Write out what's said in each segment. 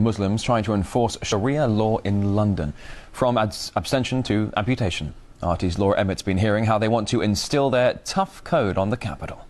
Muslims trying to enforce Sharia law in London, from abstention to amputation. RT's Laura Emmett's been hearing how they want to instill their tough code on the capital.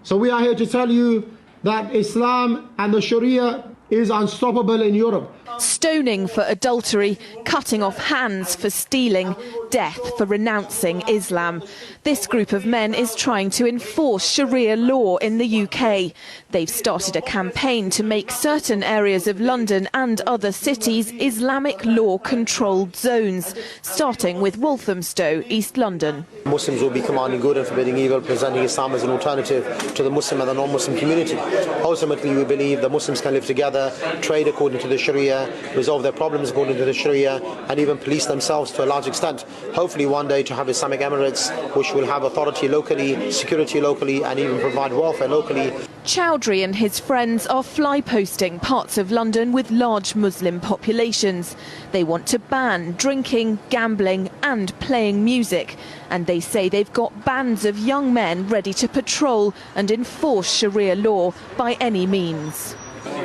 So we are here to tell you that Islam and the Sharia is unstoppable in Europe. Stoning for adultery, cutting off hands for stealing, death for renouncing Islam. This group of men is trying to enforce Sharia law in the UK. They've started a campaign to make certain areas of London and other cities Islamic law-controlled zones, starting with Walthamstow, East London. Muslims will be commanding good and forbidding evil, presenting Islam as an alternative to the Muslim and the non-Muslim community. Ultimately, we believe that Muslims can live together, trade according to the Sharia, resolve their problems according to the Sharia, and even police themselves to a large extent. Hopefully one day to have Islamic Emirates which will have authority locally, security locally, and even provide welfare locally. Chowdhury and his friends are fly-posting parts of London with large Muslim populations. They want to ban drinking, gambling and playing music. And they say they've got bands of young men ready to patrol and enforce Sharia law by any means.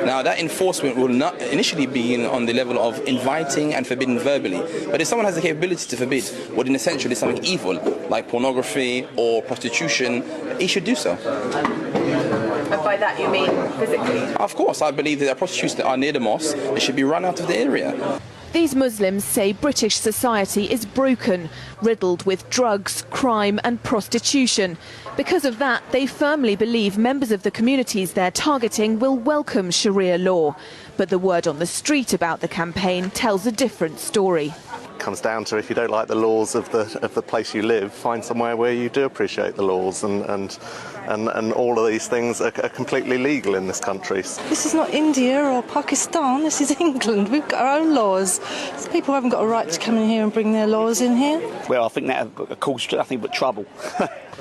Now, that enforcement will not initially be on the level of inviting and forbidding verbally. But if someone has the capability to forbid what in essentially is something evil, like pornography or prostitution, he should do so. And by that you mean physically? Of course, I believe that prostitutes that are near the mosque, they should be run out of the area. These Muslims say British society is broken, riddled with drugs, crime and prostitution. Because of that, they firmly believe members of the communities they're targeting will welcome Sharia law. But the word on the street about the campaign tells a different story. It comes down to, if you don't like the laws of the place you live, find somewhere where you do appreciate the laws, and all of these things are completely legal in this country. This is not India or Pakistan, this is England. We've got our own laws. People haven't got a right to come in here and bring their laws in here. Well, I think that would cause nothing but trouble.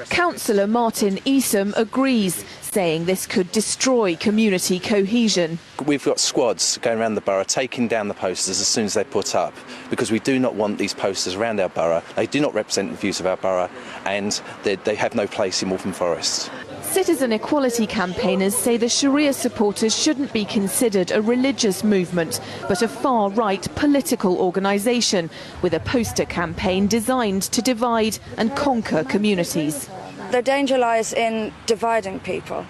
Councillor Martin Esom agrees, saying this could destroy community cohesion. We've got squads going around the borough taking down the posters as soon as they're put up, because we do not want these posters around our borough. They do not represent the views of our borough, and they have no place in Waltham Forest. Citizen equality campaigners say the Sharia supporters shouldn't be considered a religious movement, but a far-right political organisation with a poster campaign designed to divide and conquer communities. The danger lies in dividing people,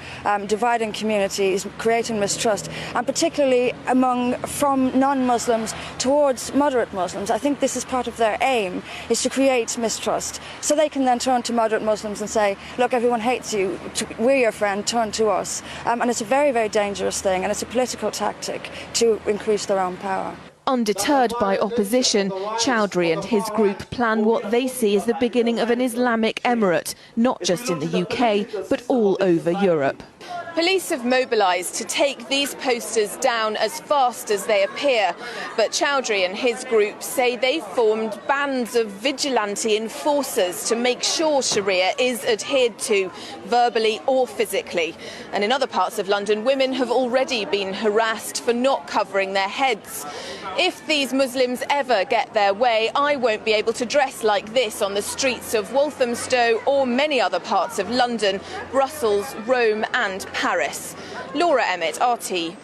dividing communities, creating mistrust, and particularly from non-Muslims towards moderate Muslims. I think this is part of their aim, is to create mistrust. So they can then turn to moderate Muslims and say, look, everyone hates you, we're your friend, turn to us. And it's a very, very dangerous thing, and it's a political tactic to increase their own power. Undeterred by opposition, Chowdhury and his group plan what they see as the beginning of an Islamic emirate, not just in the UK, but all over Europe. Police have mobilised to take these posters down as fast as they appear, but Chowdhury and his group say they've formed bands of vigilante enforcers to make sure Sharia is adhered to, verbally or physically. And in other parts of London, women have already been harassed for not covering their heads. If these Muslims ever get their way, I won't be able to dress like this on the streets of Walthamstow or many other parts of London, Brussels, Rome and Paris. Laura Emmett, RT.